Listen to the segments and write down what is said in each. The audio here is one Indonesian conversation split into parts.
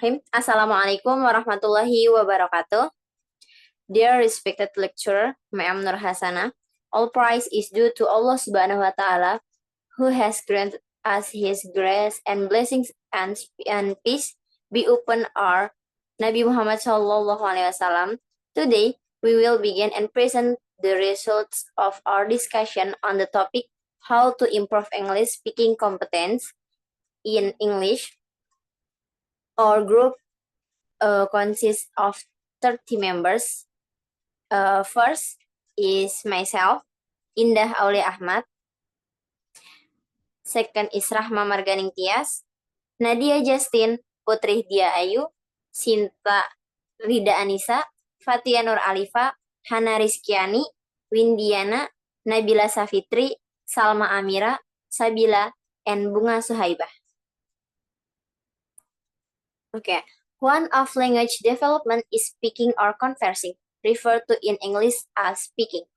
Bismillahirrahmanirrahim. Assalamualaikum warahmatullahi wabarakatuh. Dear respected lecturer, Ma'am Nur Hasanah, all praise is due to Allah Subhanahu wa Ta'ala, who has granted us His grace and blessings and peace be upon our Nabi Muhammad Sallallahu Alaihi Wasallam. Today, we will begin and present the results of our discussion on the topic how to improve English speaking competence in English. Our group consists of 30 members. First is myself, Indah Aulia Ahmad. Second is Rahma Marganing Tias, Nadia Justin, Putri Dia Ayu, Sinta Rida Anissa, Fatia Nur Alifa, Hana Rizkiani, Windiana, Nabila Safitri, Salma Amira, Sabila, and Bunga Suhaibah. Okay. One of language development is speaking or conversing, referred to in English as speaking.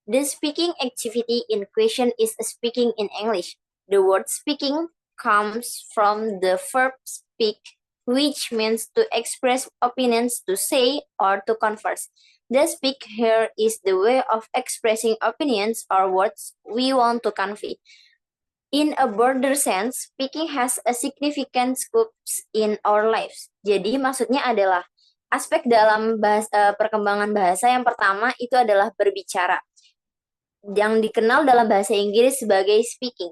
The speaking activity in question is speaking in English. The word speaking comes from the verb speak, which means to express opinions, to say, or to converse. The speak here is the way of expressing opinions or words we want to convey. In a broader sense, speaking has a significant scope in our lives. Jadi maksudnya adalah aspek dalam perkembangan bahasa yang pertama itu adalah berbicara, yang dikenal dalam bahasa Inggris sebagai speaking.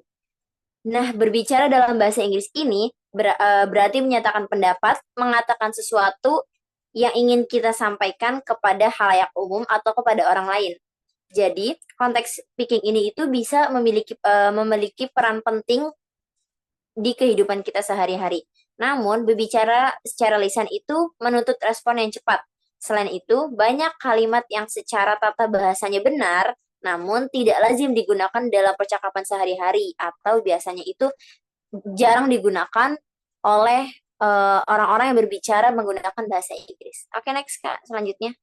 Nah, berbicara dalam bahasa Inggris ini berarti menyatakan pendapat, mengatakan sesuatu yang ingin kita sampaikan kepada khalayak umum atau kepada orang lain. Jadi, konteks speaking ini itu bisa memiliki peran penting di kehidupan kita sehari-hari. Namun, berbicara secara lisan itu menuntut respon yang cepat. Selain itu, banyak kalimat yang secara tata bahasanya benar, namun tidak lazim digunakan dalam percakapan sehari-hari, atau biasanya itu jarang digunakan oleh orang-orang yang berbicara menggunakan bahasa Inggris. Oke, next, Kak. Selanjutnya.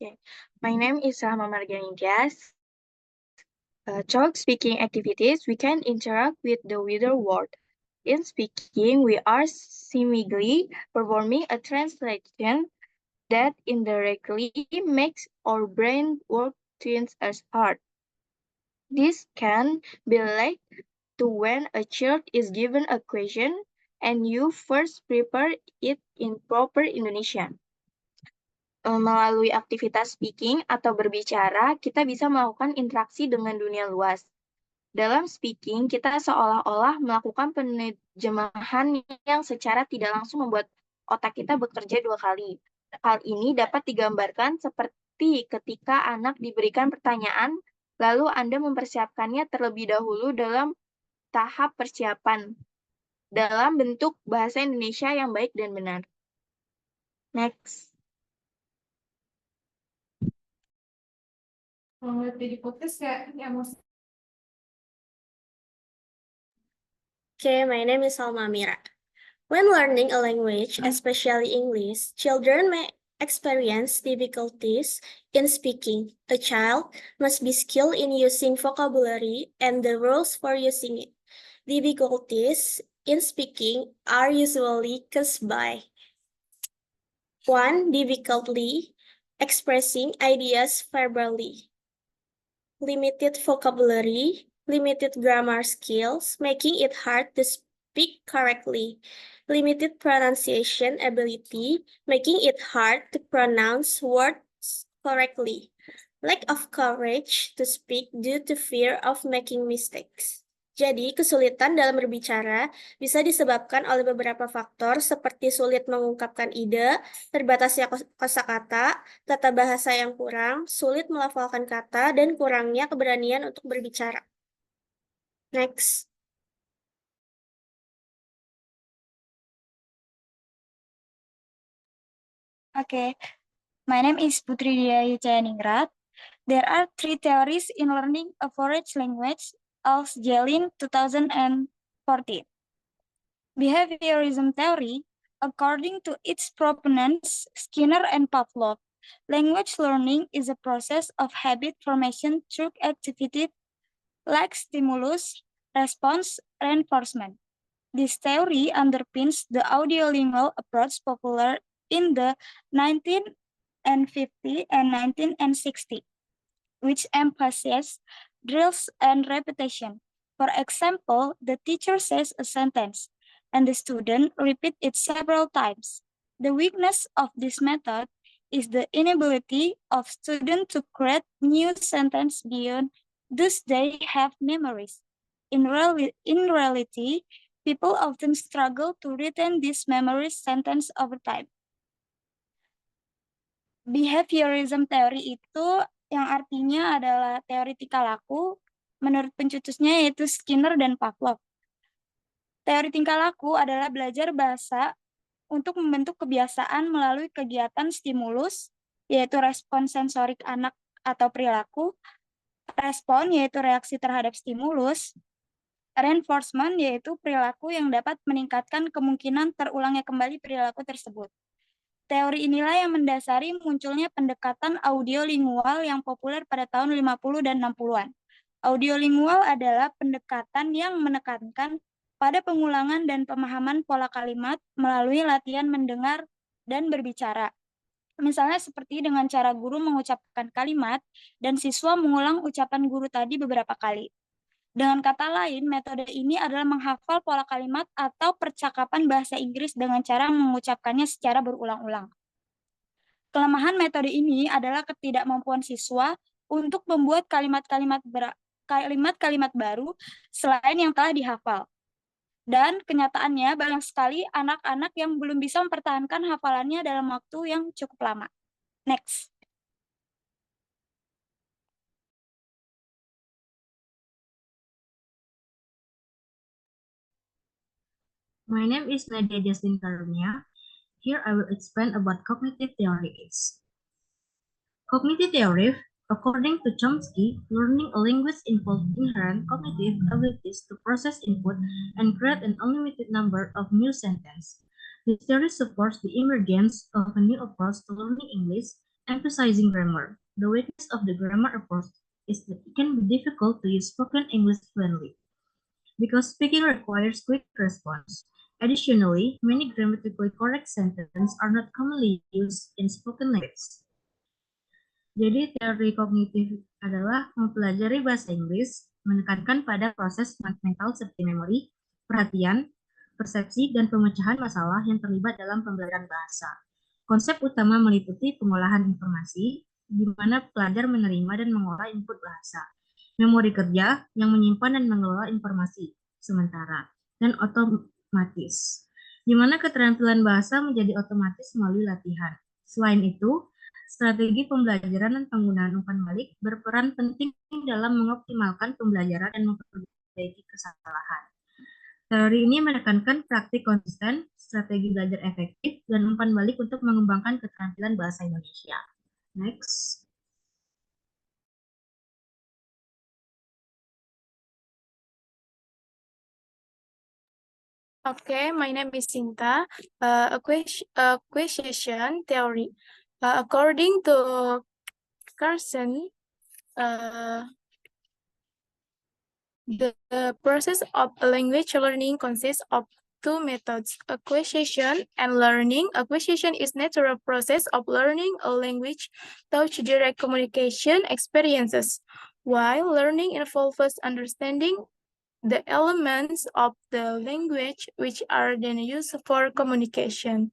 Okay. My name is Rahma Marganing Tias. Talk speaking activities, we can interact with the wider world. In speaking, we are seemingly performing a translation that indirectly makes our brain work twice as hard. This can be like to when a child is given a question and you first prepare it in proper Indonesian. Melalui aktivitas speaking atau berbicara, kita bisa melakukan interaksi dengan dunia luas. Dalam speaking, kita seolah-olah melakukan penerjemahan yang secara tidak langsung membuat otak kita bekerja 2 kali. Hal ini dapat digambarkan seperti ketika anak diberikan pertanyaan, lalu Anda mempersiapkannya terlebih dahulu dalam tahap persiapan, dalam bentuk bahasa Indonesia yang baik dan benar. Next. Okay, my name is Salma Amira. When learning a language, especially English, children may experience difficulties in speaking. A child must be skilled in using vocabulary and the rules for using it. Difficulties in speaking are usually caused by 1. Difficulty expressing ideas verbally. Limited vocabulary, limited grammar skills, making it hard to speak correctly. Limited pronunciation ability, making it hard to pronounce words correctly. Lack of courage to speak due to fear of making mistakes. Jadi, kesulitan dalam berbicara bisa disebabkan oleh beberapa faktor seperti sulit mengungkapkan ide, terbatasnya kosakata, tata bahasa yang kurang, sulit melafalkan kata, dan kurangnya keberanian untuk berbicara. Next. Okay, my name is Putri Dia Yucayaningrat. There are 3 theories in learning a foreign language of Jelin 2014. Behaviorism theory, according to its proponents, Skinner and Pavlov, language learning is a process of habit formation through activity like stimulus, response, reinforcement. This theory underpins the audiolingual approach popular in the 1950 and 1960, which emphasizes drills and repetition. For example, the teacher says a sentence, and the student repeats it several times. The weakness of this method is the inability of students to create new sentences beyond those they have memories. In reality, people often struggle to retain these memories sentence over time. Behaviorism theory itu yang artinya adalah teori tingkah laku menurut pencetusnya yaitu Skinner dan Pavlov. Teori tingkah laku adalah belajar bahasa untuk membentuk kebiasaan melalui kegiatan stimulus, yaitu respon sensorik anak atau perilaku, respon yaitu reaksi terhadap stimulus, reinforcement yaitu perilaku yang dapat meningkatkan kemungkinan terulangnya kembali perilaku tersebut. Teori inilah yang mendasari munculnya pendekatan audiolingual yang populer pada tahun 50 dan 60-an. Audiolingual adalah pendekatan yang menekankan pada pengulangan dan pemahaman pola kalimat melalui latihan mendengar dan berbicara. Misalnya seperti dengan cara guru mengucapkan kalimat dan siswa mengulang ucapan guru tadi beberapa kali. Dengan kata lain, metode ini adalah menghafal pola kalimat atau percakapan bahasa Inggris dengan cara mengucapkannya secara berulang-ulang. Kelemahan metode ini adalah ketidakmampuan siswa untuk membuat kalimat-kalimat baru selain yang telah dihafal. Dan kenyataannya banyak sekali anak-anak yang belum bisa mempertahankan hafalannya dalam waktu yang cukup lama. Next. My name is Nadia Justin Karunia. Here I will explain about cognitive theories. Cognitive theory, according to Chomsky, learning a language involves inherent cognitive abilities to process input and create an unlimited number of new sentences. This theory supports the emergence of a new approach to learning English, emphasizing grammar. The weakness of the grammar approach is that it can be difficult to use spoken English fluently, because speaking requires quick response. Additionally, many grammatically correct sentences are not commonly used in spoken language. Jadi, teori kognitif adalah mempelajari bahasa Inggris, menekankan pada proses mental seperti memori, perhatian, persepsi, dan pemecahan masalah yang terlibat dalam pembelajaran bahasa. Konsep utama meliputi pengolahan informasi, di mana pelajar menerima dan mengolah input bahasa. Memori kerja yang menyimpan dan mengelola informasi sementara, dan otomatis, di mana keterampilan bahasa menjadi otomatis melalui latihan. Selain itu, strategi pembelajaran dan penggunaan umpan balik berperan penting dalam mengoptimalkan pembelajaran dan memperbaiki kesalahan. Teori ini menekankan praktik konsisten, strategi belajar efektif, dan umpan balik untuk mengembangkan keterampilan bahasa Indonesia. Next. Okay, my name is Sinta. Acquisition theory. According to Carson, the process of language learning consists of two methods, acquisition and learning. Acquisition is natural process of learning a language through direct communication experiences, while learning involves understanding the elements of the language which are then used for communication.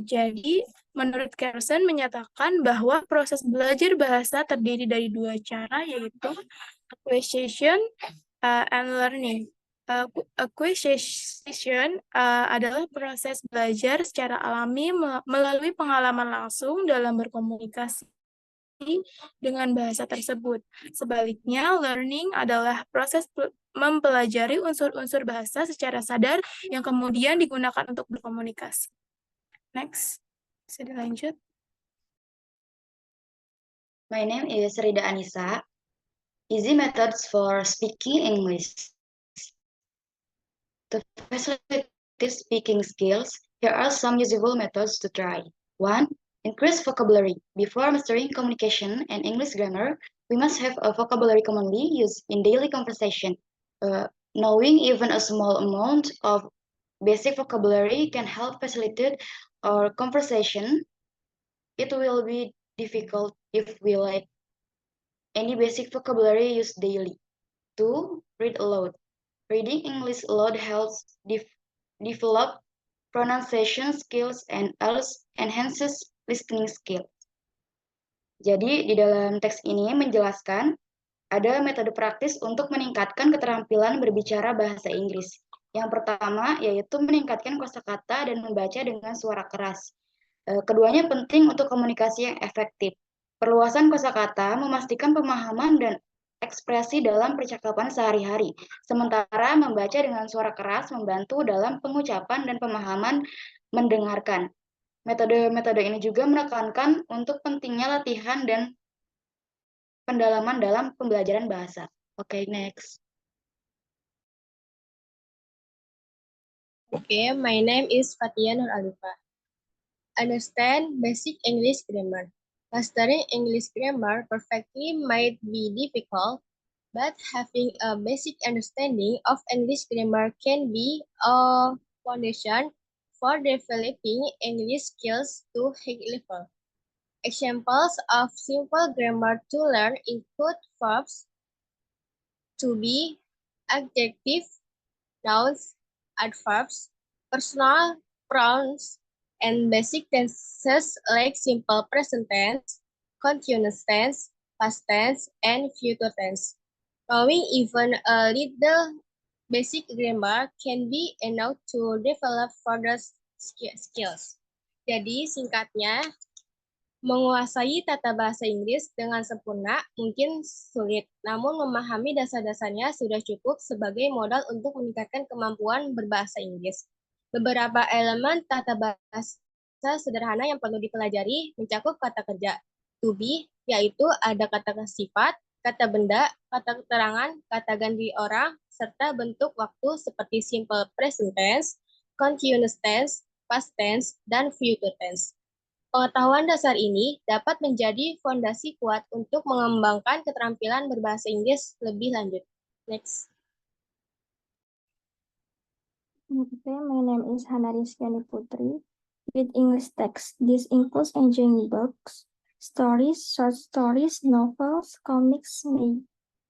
Jadi, menurut Carson menyatakan bahwa proses belajar bahasa terdiri dari dua cara, yaitu acquisition and learning. Acquisition adalah proses belajar secara alami melalui pengalaman langsung dalam berkomunikasi dengan bahasa tersebut. Sebaliknya, learning adalah proses mempelajari unsur-unsur bahasa secara sadar yang kemudian digunakan untuk berkomunikasi. Next, bisa dilanjut. My name is Rida Anissa. Easy methods for speaking English. To facilitate speaking skills, here are some usable methods to try. 1. Increase vocabulary. Before mastering communication and English grammar, we must have a vocabulary commonly used in daily conversation. Knowing even a small amount of basic vocabulary can help facilitate our conversation. It will be difficult if we lack any basic vocabulary used daily. 2. Read aloud. Reading English aloud helps develop pronunciation skills and enhances listening skills. Jadi di dalam teks ini menjelaskan ada metode praktis untuk meningkatkan keterampilan berbicara bahasa Inggris. Yang pertama yaitu meningkatkan kosakata dan membaca dengan suara keras. Keduanya penting untuk komunikasi yang efektif. Perluasan kosakata memastikan pemahaman dan ekspresi dalam percakapan sehari-hari. Sementara membaca dengan suara keras membantu dalam pengucapan dan pemahaman mendengarkan. Metode-metode ini juga menekankan untuk pentingnya latihan dan pendalaman dalam pembelajaran bahasa. Oke, next. Okay, my name is Fatia Nur Alifa. Understand basic English grammar. Mastering English grammar perfectly might be difficult, but having a basic understanding of English grammar can be a foundation for developing English skills to high level. Examples of simple grammar to learn include verbs, to be, adjective, nouns, adverbs, personal pronouns, and basic tenses like simple present tense, continuous tense, past tense, and future tense. Knowing even a little basic grammar can be enough to develop further skills. Jadi singkatnya, menguasai tata bahasa Inggris dengan sempurna mungkin sulit, namun memahami dasar-dasarnya sudah cukup sebagai modal untuk meningkatkan kemampuan berbahasa Inggris. Beberapa elemen tata bahasa sederhana yang perlu dipelajari mencakup kata kerja, to be, yaitu ada kata sifat, kata benda, kata keterangan, kata ganti orang, serta bentuk waktu seperti simple present tense, continuous tense, past tense, dan future tense. Pengetahuan dasar ini dapat menjadi fondasi kuat untuk mengembangkan keterampilan berbahasa Inggris lebih lanjut. Next. Okay, my name is Hana Rizkyani Putri. With English text, this includes enjoying books, stories, short stories, novels, comics,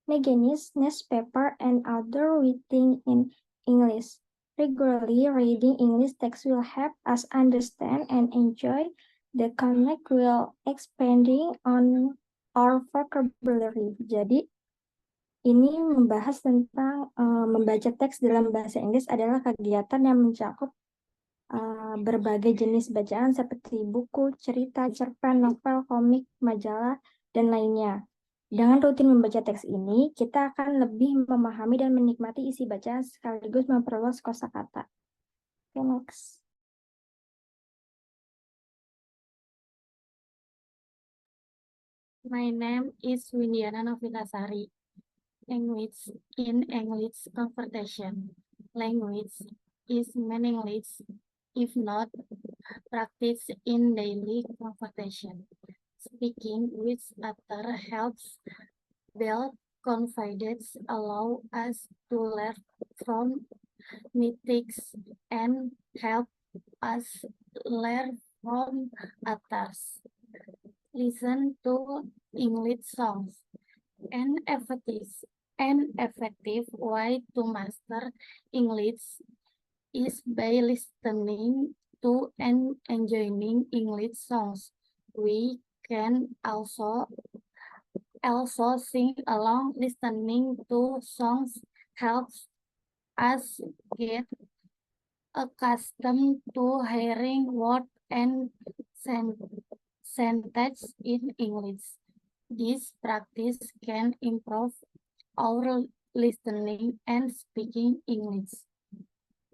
magazines, newspaper, and other reading in English. Regularly reading English text will help us understand and enjoy the content while expanding on our vocabulary. Jadi, ini membahas tentang membaca teks dalam bahasa Inggris adalah kegiatan yang mencakup berbagai jenis bacaan seperti buku, cerita, cerpen, novel, komik, majalah, dan lainnya. Dengan rutin membaca teks ini, kita akan lebih memahami dan menikmati isi bacaan sekaligus memperluas kosakata. Okay, next. My name is Windiana Novitasari. Language in English conversation. Language is meaningless if not practiced in daily conversation. Speaking with others helps build confidence, allow us to learn from mistakes, and help us learn from others. Listen to English songs. An effective way to master English is by listening to and enjoying English songs. We can also sing along. Listening to songs helps us get accustomed to hearing words and sentences in English. This practice can improve our listening and speaking English.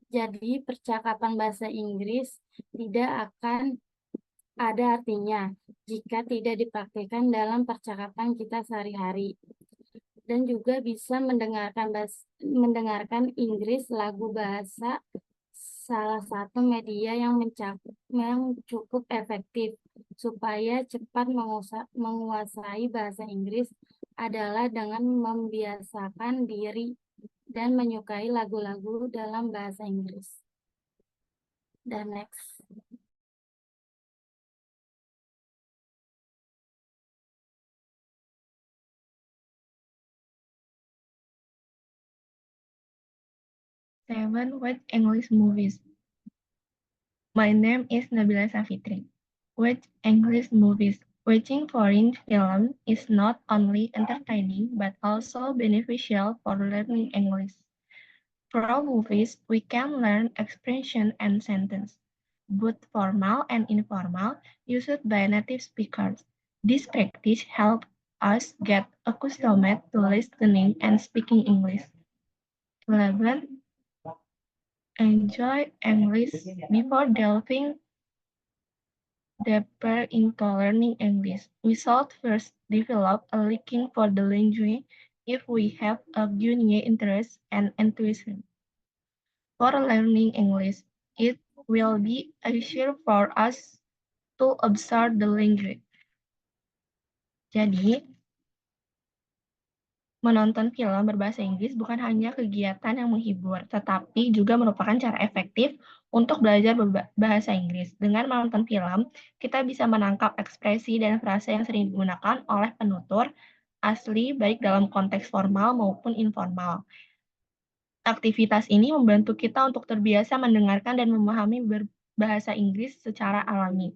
Jadi, percakapan bahasa Inggris tidak akan ada artinya jika tidak dipraktikkan dalam percakapan kita sehari-hari. Dan juga bisa mendengarkan Inggris lagu bahasa salah satu media yang cukup efektif supaya cepat menguasai bahasa Inggris adalah dengan membiasakan diri dan menyukai lagu-lagu dalam bahasa Inggris. Dan next. Seven, watch English movies. My name is Nabila Safitri. Watch English movies. Watching foreign film is not only entertaining but also beneficial for learning English. From movies, we can learn expression and sentence, both formal and informal, used by native speakers. This practice helps us get accustomed to listening and speaking English. 11. Enjoy English before delving deeper into learning English. We should first develop a liking for the language if we have a genuine interest and enthusiasm for learning English. It will be easier for us to observe the language. Jadi, menonton film berbahasa Inggris bukan hanya kegiatan yang menghibur, tetapi juga merupakan cara efektif untuk belajar bahasa Inggris. Dengan menonton film, kita bisa menangkap ekspresi dan frasa yang sering digunakan oleh penutur asli baik dalam konteks formal maupun informal. Aktivitas ini membantu kita untuk terbiasa mendengarkan dan memahami bahasa Inggris secara alami.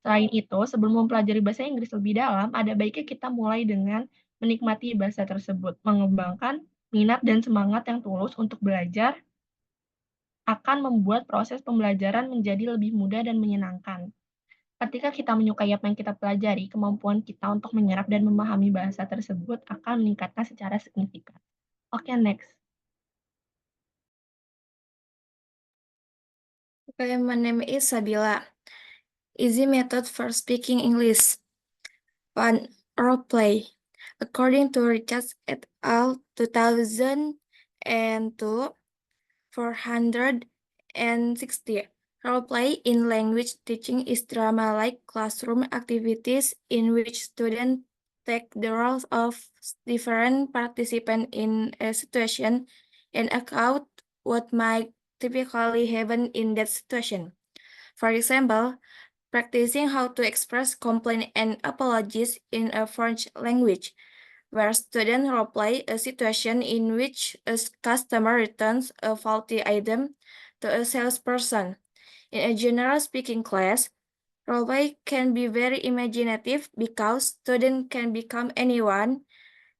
Selain itu, sebelum mempelajari bahasa Inggris lebih dalam, ada baiknya kita mulai dengan menikmati bahasa tersebut, mengembangkan minat dan semangat yang tulus untuk belajar akan membuat proses pembelajaran menjadi lebih mudah dan menyenangkan. Ketika kita menyukai apa yang kita pelajari, kemampuan kita untuk menyerap dan memahami bahasa tersebut akan meningkatkan secara signifikan. Oke, next. Okay, my name is Sabila. Easy method for speaking English. 1. Role play. According to Richards et al. 2002, 460, role-play in language teaching is drama-like classroom activities in which students take the roles of different participants in a situation and act out what might typically happen in that situation. For example, practicing how to express complaint and apologies in a French language, where students role-play a situation in which a customer returns a faulty item to a salesperson. In a general speaking class, role-play can be very imaginative because students can become anyone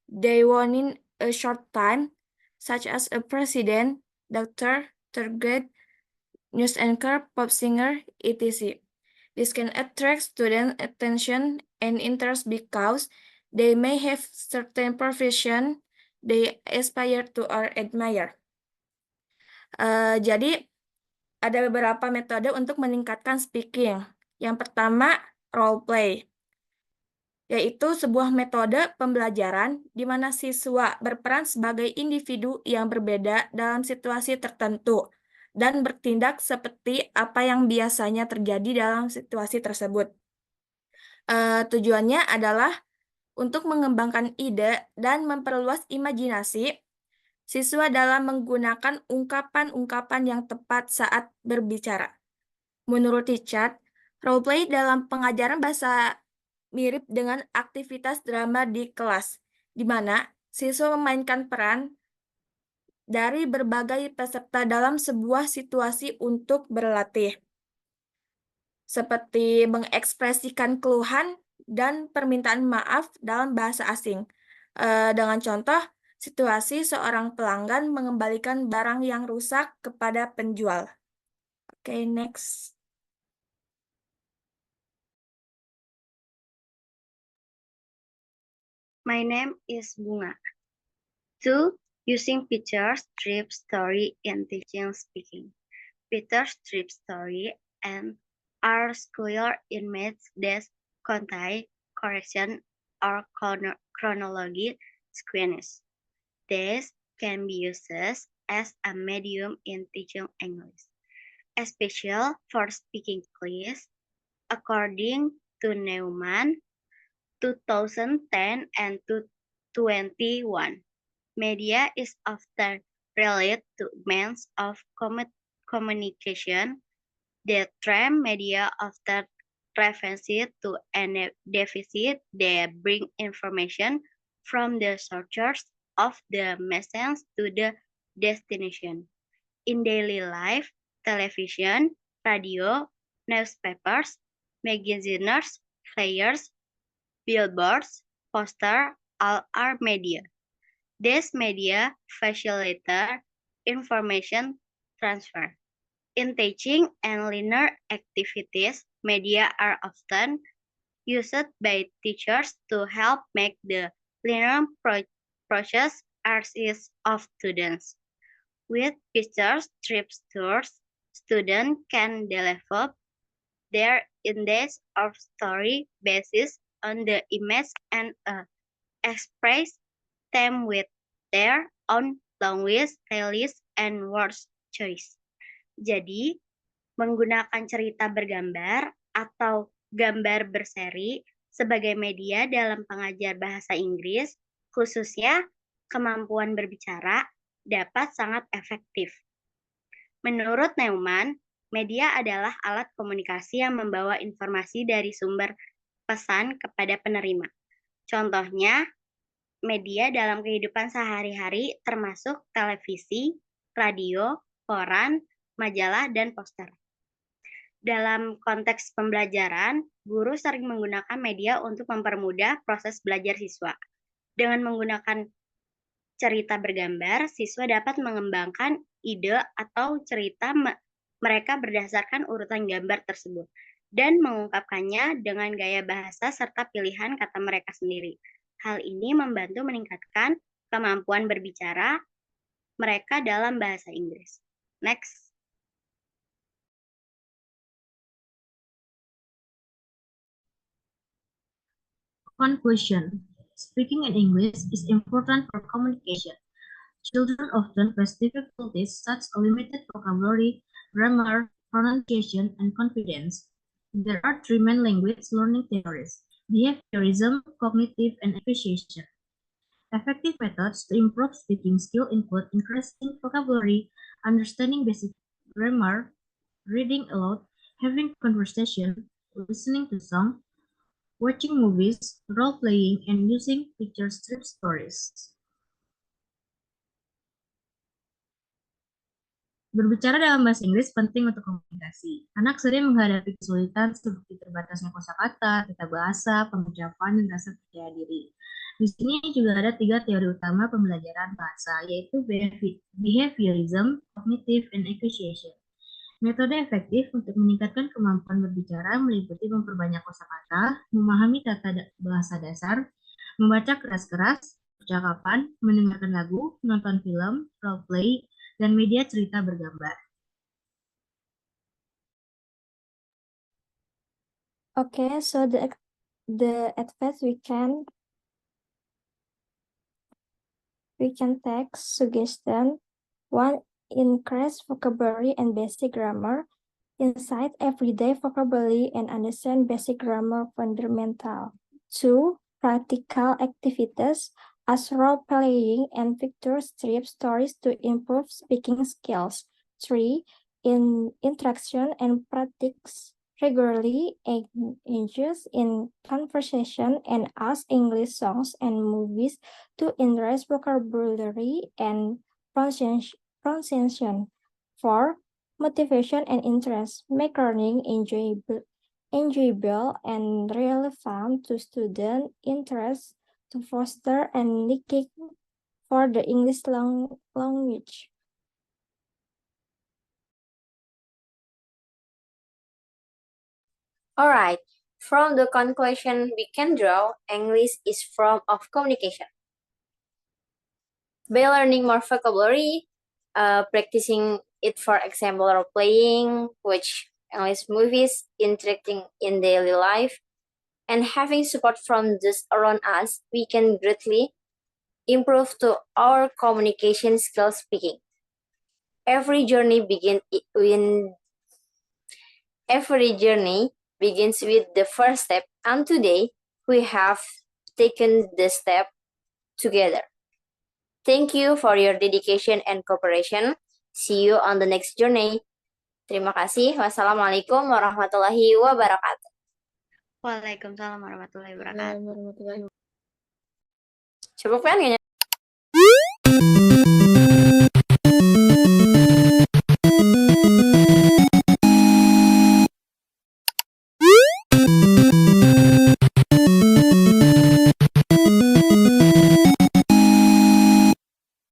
they want in a short time, such as a president, doctor, tour guide, news anchor, pop singer, etc. This can attract student attention and interest because they may have certain profession they aspire to or admire. Jadi ada beberapa metode untuk meningkatkan speaking. Yang pertama, role play, yaitu sebuah metode pembelajaran di mana siswa berperan sebagai individu yang berbeda dalam situasi tertentu dan bertindak seperti apa yang biasanya terjadi dalam situasi tersebut. Tujuannya adalah untuk mengembangkan ide dan memperluas imajinasi siswa dalam menggunakan ungkapan-ungkapan yang tepat saat berbicara. Menurut Richard, role-play dalam pengajaran bahasa mirip dengan aktivitas drama di kelas, di mana siswa memainkan peran dari berbagai peserta dalam sebuah situasi untuk berlatih, seperti mengekspresikan keluhan dan permintaan maaf dalam bahasa asing. Dengan contoh, situasi seorang pelanggan mengembalikan barang yang rusak kepada penjual. Oke, next. My name is Bunga. 2. Using Peter's trip story in teaching speaking. Peter's trip story and are square in maths that contain correction or chronology sequence. This can be used as a medium in teaching English, especially for speaking class, according to Neumann, 2010 and 2021. Media is often related to means of communication. The term media often refers to a device that bring information from the source of the message to the destination. In daily life, television, radio, newspapers, magazines, flyers, billboards, posters, all are media. These media facilitate information transfer. In teaching and learner activities, media are often used by teachers to help make the learning process easier of students. With pictures, trips, tours, students can develop their ideas of story basis on the image and express them with their own language, style, and word choice. Jadi, menggunakan cerita bergambar atau gambar berseri sebagai media dalam pengajar bahasa Inggris, khususnya kemampuan berbicara, dapat sangat efektif. Menurut Neumann, media adalah alat komunikasi yang membawa informasi dari sumber pesan kepada penerima. Contohnya, media dalam kehidupan sehari-hari termasuk televisi, radio, koran, majalah, dan poster. Dalam konteks pembelajaran, guru sering menggunakan media untuk mempermudah proses belajar siswa. Dengan menggunakan cerita bergambar, siswa dapat mengembangkan ide atau cerita mereka berdasarkan urutan gambar tersebut dan mengungkapkannya dengan gaya bahasa serta pilihan kata mereka sendiri. Hal ini membantu meningkatkan kemampuan berbicara mereka dalam bahasa Inggris. Next. Conclusion. Speaking in English is important for communication. Children often face difficulties such as limited vocabulary, grammar, pronunciation, and confidence. There are three main language learning theories: behaviorism, cognitive, and appreciation. Effective methods to improve speaking skill include increasing vocabulary, understanding basic grammar, reading aloud, having conversation, listening to songs, watching movies, role-playing, and using picture strip stories. Berbicara dalam bahasa Inggris penting untuk komunikasi. Anak sering menghadapi kesulitan seperti terbatasnya kosakata, tata bahasa, pengucapan, dan rasa percaya diri. Di sini juga ada 3 teori utama pembelajaran bahasa, yaitu behaviorism, cognitive, and acquisition. Metode efektif untuk meningkatkan kemampuan berbicara meliputi memperbanyak kosakata, memahami tata bahasa dasar, membaca keras-keras, percakapan, mendengarkan lagu, menonton film, role play, dan media cerita bergambar. Okay, so the advice we can take suggestion. 1. Increase vocabulary and basic grammar. Incite everyday vocabulary and understand basic grammar fundamental. 2. Practical activities as role-playing and picture strip stories to improve speaking skills. 3. Interaction and practice regularly, engage in conversation, and ask English songs and movies to enrich vocabulary and pronunciation. 4. Motivation and interest. Make learning enjoyable and relevant to student interests to foster and liking for the English language. All right. From the conclusion we can draw, English is form of communication. By learning more vocabulary, practicing it, for example, role playing, watch English movies, interacting in daily life, and having support from those around us, we can greatly improve to our communication skills speaking. Every journey begins with the first step, and today we have taken the step together. Thank you for your dedication and cooperation. See you on the next journey. Terima kasih. Wassalamualaikum warahmatullahi wabarakatuh. Waalaikumsalam warahmatullahi wabarakatuh. Coba kan